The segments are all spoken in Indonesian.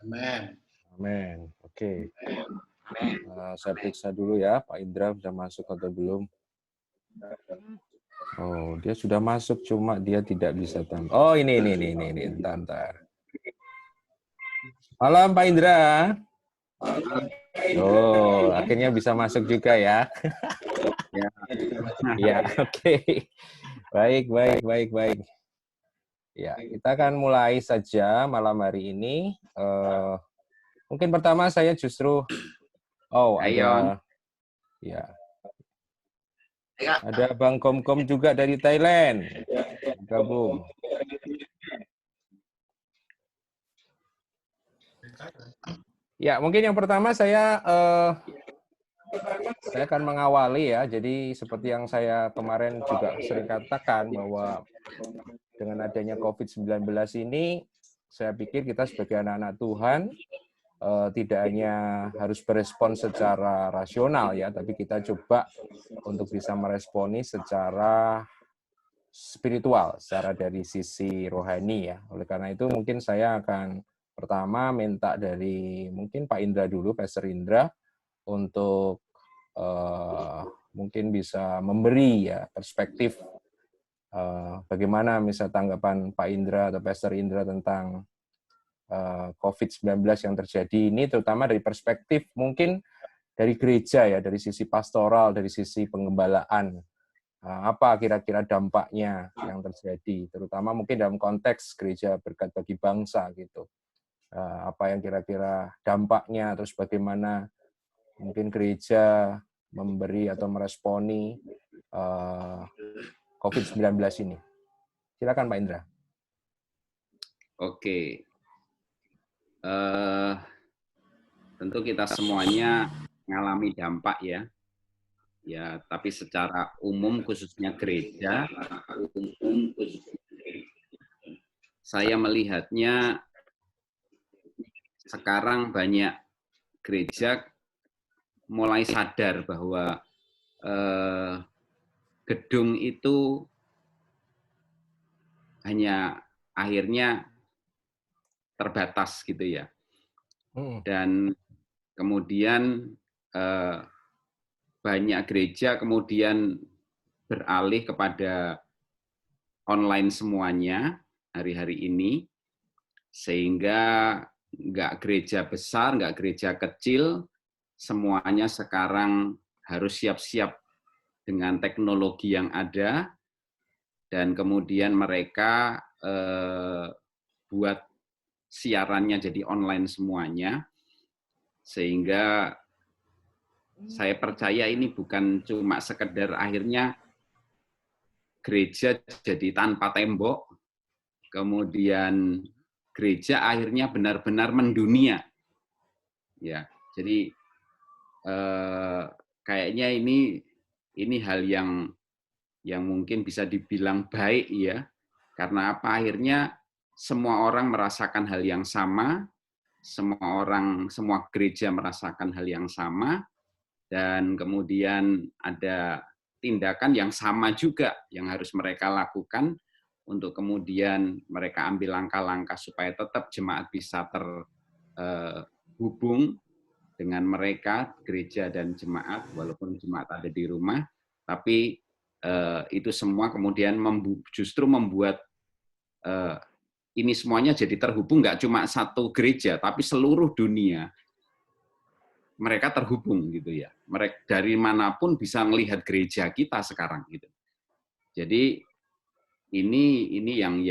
Amin. Amin. Oke. Saya periksa dulu ya, Pak Indra sudah masuk atau belum. Oh, dia sudah masuk, cuma dia tidak bisa tampil. Oh, ini. Entar. Malam, Pak Indra. Oh, akhirnya bisa masuk juga ya. Ya. Ya, oke. Baik. Ya, kita akan mulai saja malam hari ini. Mungkin pertama saya justru, ada, ya, ada Bang Komkom juga dari Thailand, gabung. Ya, mungkin yang pertama saya akan mengawali ya. Jadi seperti yang saya kemarin juga sering katakan bahwa dengan adanya COVID-19 ini, saya pikir kita sebagai anak-anak Tuhan tidak hanya harus berespon secara rasional ya, tapi kita coba untuk bisa meresponi secara spiritual, secara dari sisi rohani ya. Oleh karena itu mungkin saya akan pertama minta dari mungkin Pak Indra dulu, Pastor Indra, untuk mungkin bisa memberi ya perspektif bagaimana misal tanggapan Pak Indra atau Pastor Indra tentang COVID-19 yang terjadi ini, terutama dari perspektif mungkin dari gereja ya, dari sisi pastoral, dari sisi pengembalaan. Apa kira-kira dampaknya yang terjadi, terutama mungkin dalam konteks gereja berkat bagi bangsa gitu. Apa yang kira-kira dampaknya, terus bagaimana mungkin gereja memberi atau meresponi COVID-19 ini. Silakan Pak Indra. Oke. Tentu kita semuanya mengalami dampak ya. Ya, tapi secara umum khususnya gereja, saya melihatnya sekarang banyak gereja mulai sadar bahwa gedung itu hanya akhirnya terbatas gitu ya. Dan kemudian banyak gereja kemudian beralih kepada online semuanya hari-hari ini, sehingga nggak gereja besar, nggak gereja kecil, semuanya sekarang harus siap-siap dengan teknologi yang ada, dan kemudian mereka buat siarannya jadi online semuanya, sehingga saya percaya ini bukan cuma sekedar akhirnya gereja jadi tanpa tembok, kemudian gereja akhirnya benar-benar mendunia. Ya, jadi kayaknya ini hal yang mungkin bisa dibilang baik ya, karena apa, akhirnya semua orang merasakan hal yang sama, semua gereja merasakan hal yang sama, dan kemudian ada tindakan yang sama juga yang harus mereka lakukan untuk kemudian mereka ambil langkah-langkah supaya tetap jemaat bisa terhubung dengan mereka, gereja dan jemaat, walaupun jemaat ada di rumah, tapi itu semua kemudian justru membuat ini semuanya jadi terhubung, nggak cuma satu gereja, tapi seluruh dunia mereka terhubung gitu ya. Mereka dari manapun bisa melihat gereja kita sekarang gitu. Jadi ini yang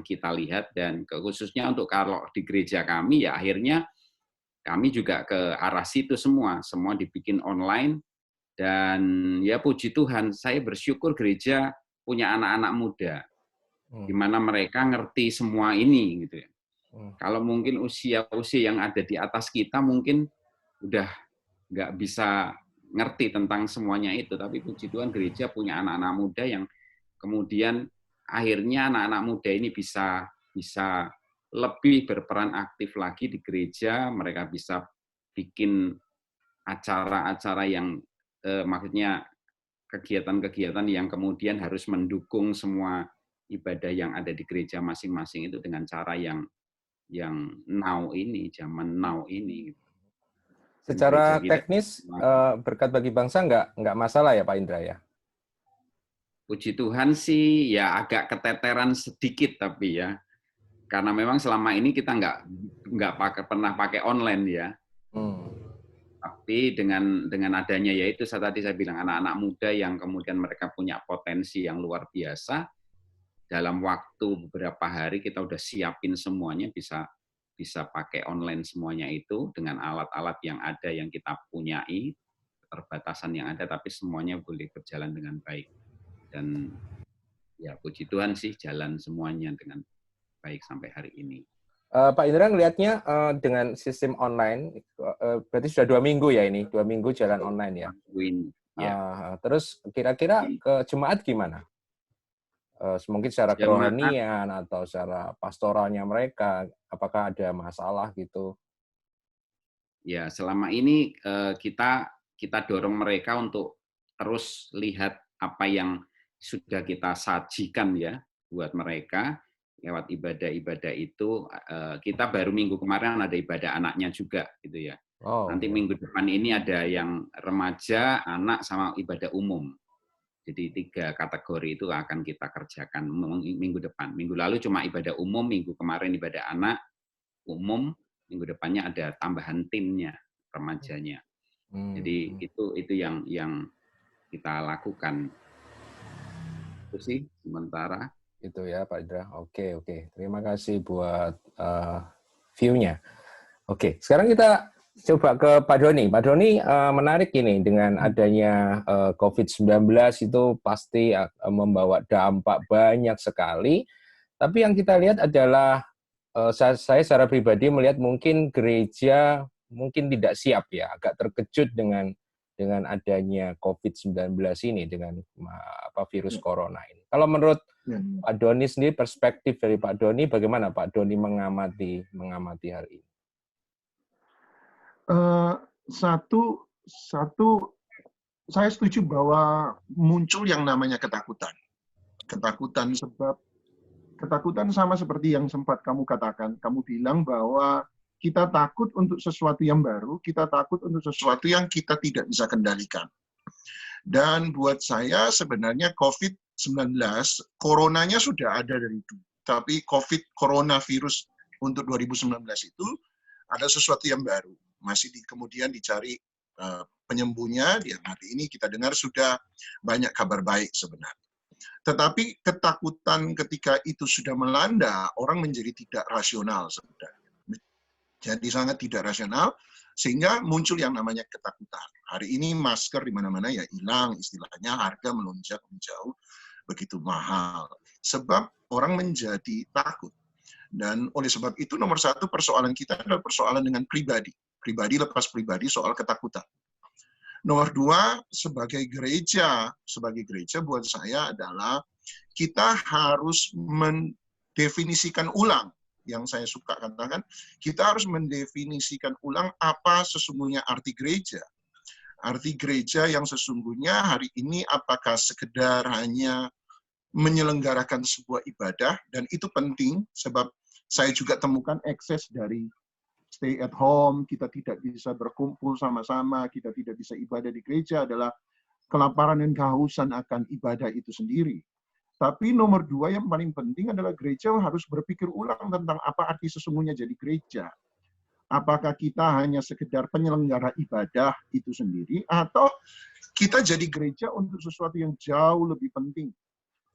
kita lihat, dan khususnya untuk kalau di gereja kami ya akhirnya kami juga ke arah situ semua dibikin online, dan ya puji Tuhan saya bersyukur gereja punya anak-anak muda di mana mereka ngerti semua ini gitu ya. Kalau mungkin usia yang ada di atas kita mungkin udah nggak bisa ngerti tentang semuanya itu, tapi puji Tuhan gereja punya anak-anak muda yang kemudian akhirnya anak-anak muda ini bisa lebih berperan aktif lagi di gereja. Mereka bisa bikin acara-acara yang maksudnya kegiatan-kegiatan yang kemudian harus mendukung semua ibadah yang ada di gereja masing-masing itu dengan cara yang now ini, zaman now ini. Dan gereja Secara kita, teknis, berkat bagi bangsa nggak masalah ya Pak Indra ya? puji Tuhan sih ya agak keteteran sedikit, tapi ya karena memang selama ini kita nggak pernah pakai online ya. Tapi dengan adanya yaitu tadi saya bilang anak-anak muda yang kemudian mereka punya potensi yang luar biasa, dalam waktu beberapa hari kita udah siapin semuanya, bisa pakai online semuanya itu dengan alat-alat yang ada yang kita punyai, keterbatasan yang ada, tapi semuanya boleh berjalan dengan baik. Dan ya puji Tuhan sih jalan semuanya dengan baik sampai hari ini. Pak Indra ngelihatnya dengan sistem online, berarti sudah 2 minggu ya ini, 2 minggu jalan online ya. Ya. Terus kira-kira ke jemaat gimana? Mungkin secara kerohanian atau secara pastoralnya mereka, apakah ada masalah gitu? Ya, selama ini kita dorong mereka untuk terus lihat apa yang sudah kita sajikan ya buat mereka lewat ibadah-ibadah itu. Kita baru minggu kemarin ada ibadah anaknya juga gitu ya. Nanti minggu depan ini ada yang remaja, anak, sama ibadah umum. Jadi 3 kategori itu akan kita kerjakan minggu depan. Minggu lalu cuma ibadah umum, minggu kemarin ibadah anak, umum, minggu depannya ada tambahan timnya, remajanya. Jadi itu yang kita lakukan. Itu sih sementara. Itu ya Pak Indra. Oke. Terima kasih buat view-nya. Oke, sekarang kita coba ke Pak Doni. Pak Doni, menarik ini dengan adanya COVID-19 itu pasti membawa dampak banyak sekali. Tapi yang kita lihat adalah saya secara pribadi melihat mungkin gereja mungkin tidak siap ya, agak terkejut dengan adanya COVID-19 ini, dengan virus corona ini. Kalau menurut Pak Doni sendiri, perspektif dari Pak Doni, bagaimana Pak Doni mengamati hari ini? Satu, saya setuju bahwa muncul yang namanya ketakutan. Ketakutan sama seperti yang sempat kamu katakan. Kamu bilang bahwa kita takut untuk sesuatu yang baru, kita takut untuk sesuatu yang kita tidak bisa kendalikan. Dan buat saya sebenarnya COVID-19, coronanya sudah ada dari dulu. Tapi coronavirus untuk 2019 itu ada sesuatu yang baru. Masih kemudian dicari penyembuhnya. Yang hari ini kita dengar sudah banyak kabar baik sebenarnya. Tetapi ketakutan ketika itu sudah melanda, orang menjadi tidak rasional sebenarnya. Jadi sangat tidak rasional, sehingga muncul yang namanya ketakutan. Hari ini masker di mana-mana ya hilang, istilahnya harga melonjak menjauh begitu mahal. Sebab orang menjadi takut. Dan oleh sebab itu nomor 1 persoalan kita adalah persoalan dengan pribadi. Pribadi lepas pribadi soal ketakutan. Nomor 2, sebagai gereja buat saya adalah kita harus mendefinisikan ulang. Yang saya suka katakan, kita harus mendefinisikan ulang apa sesungguhnya arti gereja. Arti gereja yang sesungguhnya hari ini apakah sekedar hanya menyelenggarakan sebuah ibadah, dan itu penting sebab saya juga temukan ekses dari stay at home, kita tidak bisa berkumpul sama-sama, kita tidak bisa ibadah di gereja adalah kelaparan dan kehausan akan ibadah itu sendiri. Tapi nomor 2 yang paling penting adalah gereja harus berpikir ulang tentang apa arti sesungguhnya jadi gereja. Apakah kita hanya sekedar penyelenggara ibadah itu sendiri, atau kita jadi gereja untuk sesuatu yang jauh lebih penting.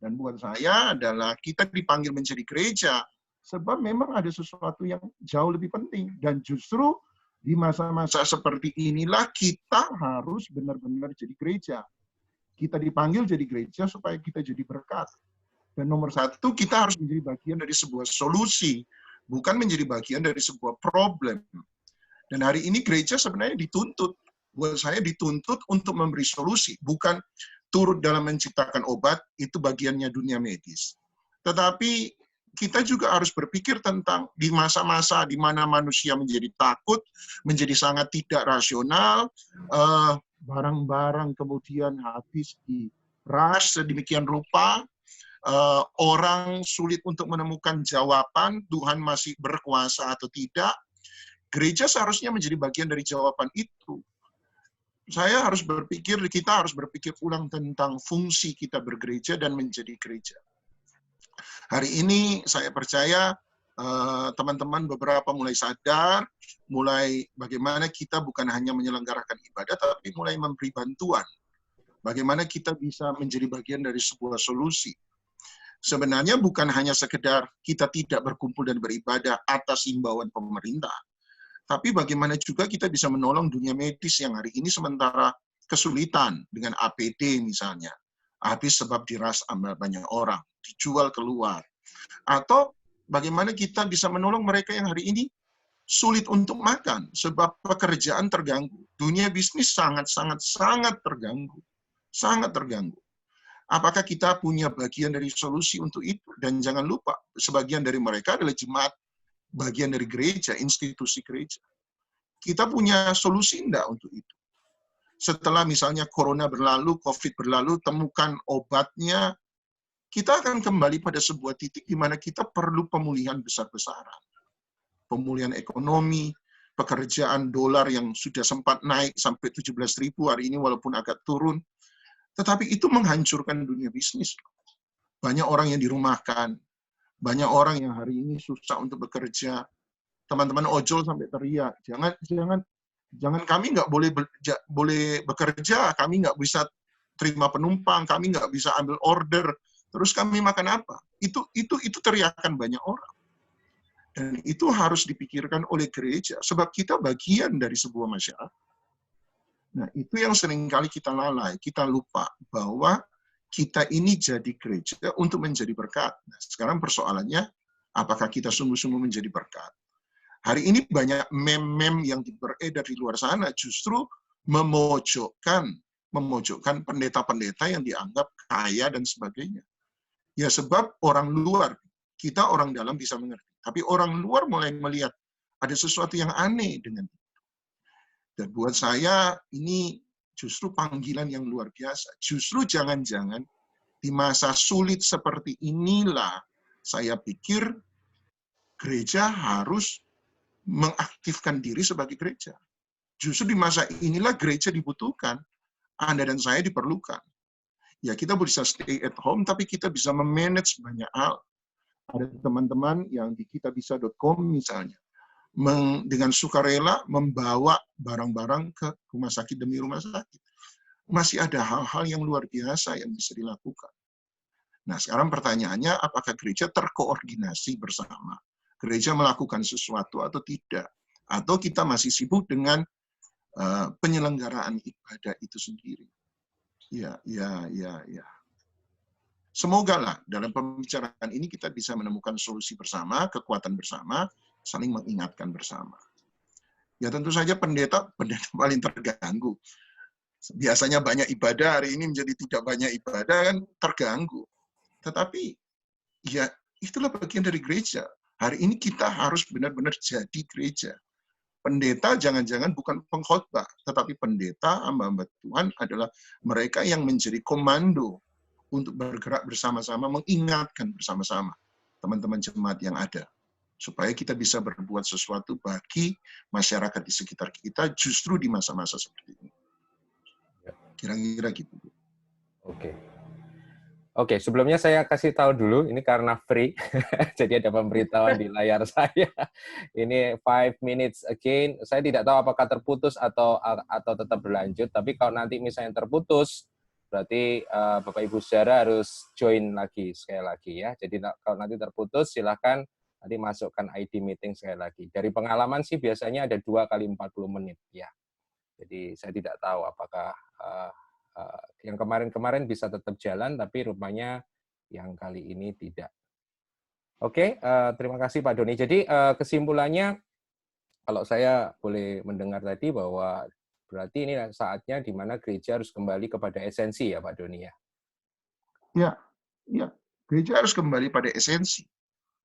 Dan buat saya adalah kita dipanggil menjadi gereja, sebab memang ada sesuatu yang jauh lebih penting. Dan justru di masa-masa seperti inilah kita harus benar-benar jadi gereja. Kita dipanggil jadi gereja supaya kita jadi berkat. Dan nomor 1, kita harus menjadi bagian dari sebuah solusi, bukan menjadi bagian dari sebuah problem. Dan hari ini gereja sebenarnya dituntut, buat saya dituntut untuk memberi solusi, bukan turut dalam menciptakan obat, itu bagiannya dunia medis. Tetapi kita juga harus berpikir tentang di masa-masa di mana manusia menjadi takut, menjadi sangat tidak rasional, barang-barang kemudian habis di rush sedemikian rupa, orang sulit untuk menemukan jawaban, Tuhan masih berkuasa atau tidak, gereja seharusnya menjadi bagian dari jawaban itu. Kita harus berpikir ulang tentang fungsi kita bergereja dan menjadi gereja. Hari ini saya percaya teman-teman beberapa mulai sadar, mulai bagaimana kita bukan hanya menyelenggarakan ibadah, tapi mulai memberi bantuan. Bagaimana kita bisa menjadi bagian dari sebuah solusi. Sebenarnya bukan hanya sekedar kita tidak berkumpul dan beribadah atas himbauan pemerintah, tapi bagaimana juga kita bisa menolong dunia medis yang hari ini sementara kesulitan dengan APD misalnya. Habis sebab diras banyak orang, dijual keluar. Atau bagaimana kita bisa menolong mereka yang hari ini sulit untuk makan sebab pekerjaan terganggu. Dunia bisnis sangat terganggu. Sangat terganggu. Apakah kita punya bagian dari solusi untuk itu? Dan jangan lupa, sebagian dari mereka adalah jemaat, bagian dari gereja, institusi gereja. Kita punya solusi enggak untuk itu? Setelah misalnya corona berlalu, COVID berlalu, temukan obatnya, kita akan kembali pada sebuah titik di mana kita perlu pemulihan besar-besaran. Pemulihan ekonomi, pekerjaan dolar yang sudah sempat naik sampai 17.000 hari ini walaupun agak turun. Tetapi itu menghancurkan dunia bisnis. Banyak orang yang dirumahkan, banyak orang yang hari ini susah untuk bekerja. Teman-teman ojol sampai teriak, jangan kami nggak boleh bekerja, kami nggak bisa terima penumpang, kami nggak bisa ambil order, terus kami makan apa? Itu teriakan banyak orang. Dan itu harus dipikirkan oleh gereja, sebab kita bagian dari sebuah masyarakat. Nah, itu yang seringkali kita lalai, kita lupa bahwa kita ini jadi gereja untuk menjadi berkat. Nah, sekarang persoalannya, apakah kita sungguh-sungguh menjadi berkat? Hari ini banyak meme-meme yang beredar di luar sana justru memojokkan pendeta-pendeta yang dianggap kaya dan sebagainya. Ya sebab orang luar, kita orang dalam bisa mengerti. Tapi orang luar mulai melihat ada sesuatu yang aneh dengan itu. Dan buat saya ini justru panggilan yang luar biasa. Justru jangan-jangan di masa sulit seperti inilah saya pikir gereja harus mengaktifkan diri sebagai gereja. Justru di masa inilah gereja dibutuhkan. Anda dan saya diperlukan. Ya kita bisa stay at home, tapi kita bisa memanage banyak hal. Ada teman-teman yang di kitabisa.com misalnya, dengan sukarela membawa barang-barang ke rumah sakit demi rumah sakit. Masih ada hal-hal yang luar biasa yang bisa dilakukan. Nah, sekarang pertanyaannya, apakah gereja terkoordinasi bersama? Gereja melakukan sesuatu atau tidak? Atau kita masih sibuk dengan penyelenggaraan ibadah itu sendiri? Ya. Semoga lah dalam pembicaraan ini kita bisa menemukan solusi bersama, kekuatan bersama, saling mengingatkan bersama. Ya tentu saja pendeta paling terganggu. Biasanya banyak ibadah, hari ini menjadi tidak banyak ibadah kan terganggu. Tetapi ya itulah bagian dari gereja. Hari ini kita harus benar-benar jadi gereja. Pendeta jangan-jangan bukan pengkhotbah, tetapi pendeta, hamba-hamba Tuhan adalah mereka yang menjadi komando untuk bergerak bersama-sama, mengingatkan bersama-sama teman-teman jemaat yang ada. Supaya kita bisa berbuat sesuatu bagi masyarakat di sekitar kita justru di masa-masa seperti ini. Kira-kira gitu. Oke, sebelumnya saya kasih tahu dulu, ini karena free, jadi ada pemberitahuan di layar saya. Ini 5 minutes again. Saya tidak tahu apakah terputus atau tetap berlanjut, tapi kalau nanti misalnya terputus, berarti Bapak Ibu saudara harus join lagi sekali lagi ya. Jadi kalau nanti terputus, silakan nanti masukkan ID meeting sekali lagi. Dari pengalaman sih biasanya ada 2 kali 40 menit ya. Jadi saya tidak tahu apakah yang kemarin-kemarin bisa tetap jalan, tapi rupanya yang kali ini tidak. Oke, terima kasih Pak Doni. Jadi kesimpulannya, kalau saya boleh mendengar tadi bahwa berarti ini saatnya di mana gereja harus kembali kepada esensi ya Pak Doni ya? Ya, gereja harus kembali pada esensi.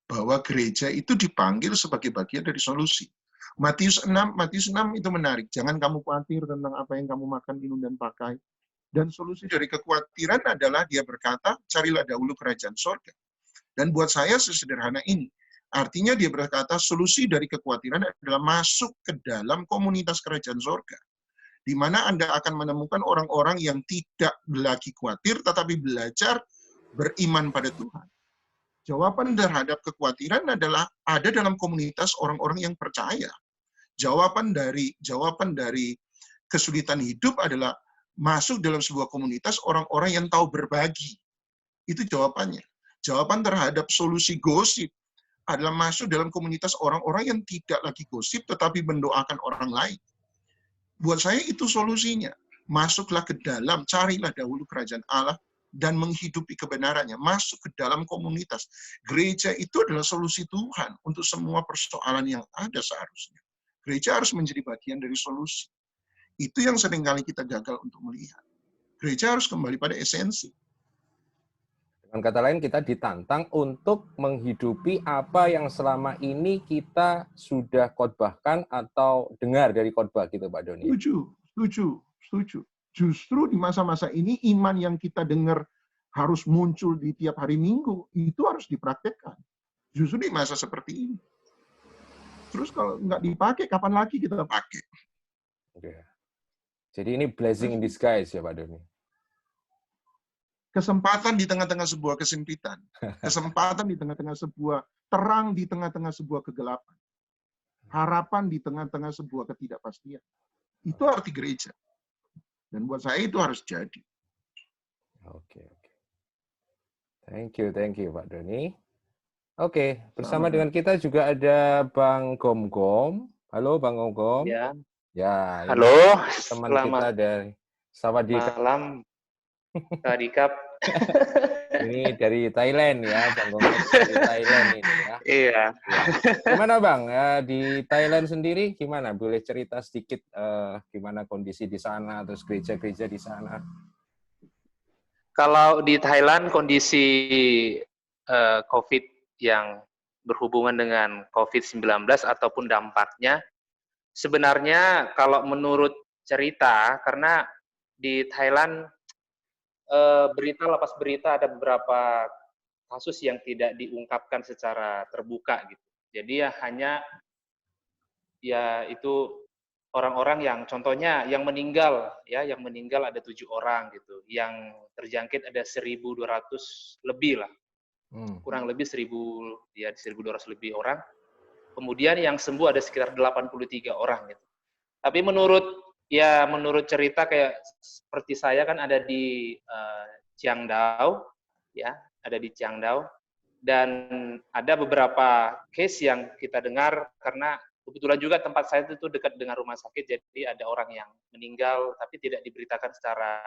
Bahwa gereja itu dipanggil sebagai bagian dari solusi. Matius 6 itu menarik. Jangan kamu khawatir tentang apa yang kamu makan, minum, dan pakai. Dan solusi dari kekhawatiran adalah dia berkata, carilah dahulu kerajaan sorga. Dan buat saya sesederhana ini. Artinya dia berkata, solusi dari kekhawatiran adalah masuk ke dalam komunitas kerajaan sorga. Di mana Anda akan menemukan orang-orang yang tidak lagi khawatir, tetapi belajar beriman pada Tuhan. Jawaban terhadap kekhawatiran adalah ada dalam komunitas orang-orang yang percaya. Jawaban dari kesulitan hidup adalah masuk dalam sebuah komunitas orang-orang yang tahu berbagi. Itu jawabannya. Jawaban terhadap solusi gosip adalah masuk dalam komunitas orang-orang yang tidak lagi gosip tetapi mendoakan orang lain. Buat saya itu solusinya. Masuklah ke dalam, carilah dahulu kerajaan Allah dan menghidupi kebenarannya. Masuk ke dalam komunitas. Gereja itu adalah solusi Tuhan untuk semua persoalan yang ada seharusnya. Gereja harus menjadi bagian dari solusi. Itu yang seringkali kita gagal untuk melihat. Gereja harus kembali pada esensi. Dengan kata lain, kita ditantang untuk menghidupi apa yang selama ini kita sudah khotbahkan atau dengar dari khotbah gitu, Pak Doni. Setuju. Justru di masa-masa ini, iman yang kita dengar harus muncul di tiap hari Minggu, itu harus dipraktekkan. Justru di masa seperti ini. Terus kalau nggak dipakai, kapan lagi kita pakai? Oke. Jadi ini blessing in disguise ya, Pak Doni? Kesempatan di tengah-tengah sebuah kesempitan. Kesempatan di tengah-tengah sebuah terang, di tengah-tengah sebuah kegelapan. Harapan di tengah-tengah sebuah ketidakpastian. Itu arti gereja. Dan buat saya itu harus jadi. Oke. Thank you Pak Doni. Oke, bersama dengan kita juga ada Bang Gom-Gom. Halo Bang Gom-Gom. Ya. Halo, Teman kita dari Sawadee malam, Kak Dikap. Ini dari Thailand ya, Bang Gom dari Thailand ini ya. Iya. Gimana Bang, di Thailand sendiri gimana? Boleh cerita sedikit gimana kondisi di sana, terus gereja-gereja di sana? Kalau di Thailand kondisi COVID yang berhubungan dengan COVID-19 ataupun dampaknya, sebenarnya kalau menurut cerita, karena di Thailand lepas berita ada beberapa kasus yang tidak diungkapkan secara terbuka gitu. Jadi ya hanya itu orang-orang yang contohnya yang meninggal ada 7 orang gitu, yang terjangkit ada 1.200 lebih lah, kurang lebih 1.200 lebih orang. Kemudian yang sembuh ada sekitar 83 orang gitu. Tapi menurut cerita kayak seperti saya kan ada di Chiangdao, dan ada beberapa case yang kita dengar karena kebetulan juga tempat saya itu dekat dengan rumah sakit, jadi ada orang yang meninggal tapi tidak diberitakan secara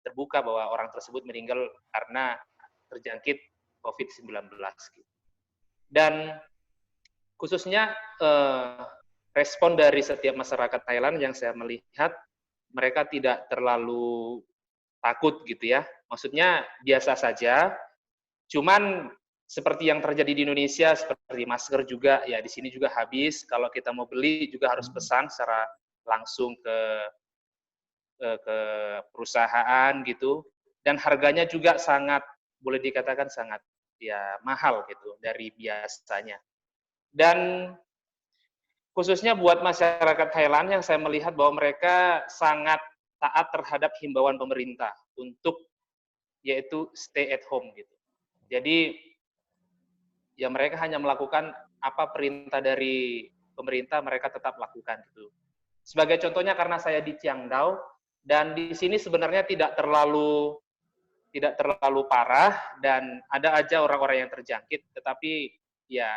terbuka bahwa orang tersebut meninggal karena terjangkit COVID-19. Dan khususnya respon dari setiap masyarakat Thailand yang saya melihat, mereka tidak terlalu takut gitu ya. Maksudnya biasa saja, cuman seperti yang terjadi di Indonesia, seperti masker juga, ya di sini juga habis. Kalau kita mau beli juga harus pesan secara langsung ke perusahaan gitu. Dan harganya juga boleh dikatakan sangat mahal gitu dari biasanya. Dan khususnya buat masyarakat Thailand yang saya melihat bahwa mereka sangat taat terhadap himbauan pemerintah untuk yaitu stay at home gitu. Jadi ya mereka hanya melakukan apa perintah dari pemerintah, mereka tetap lakukan gitu. Sebagai contohnya karena saya di Chiangdao dan di sini sebenarnya tidak terlalu parah dan ada aja orang-orang yang terjangkit, tetapi ya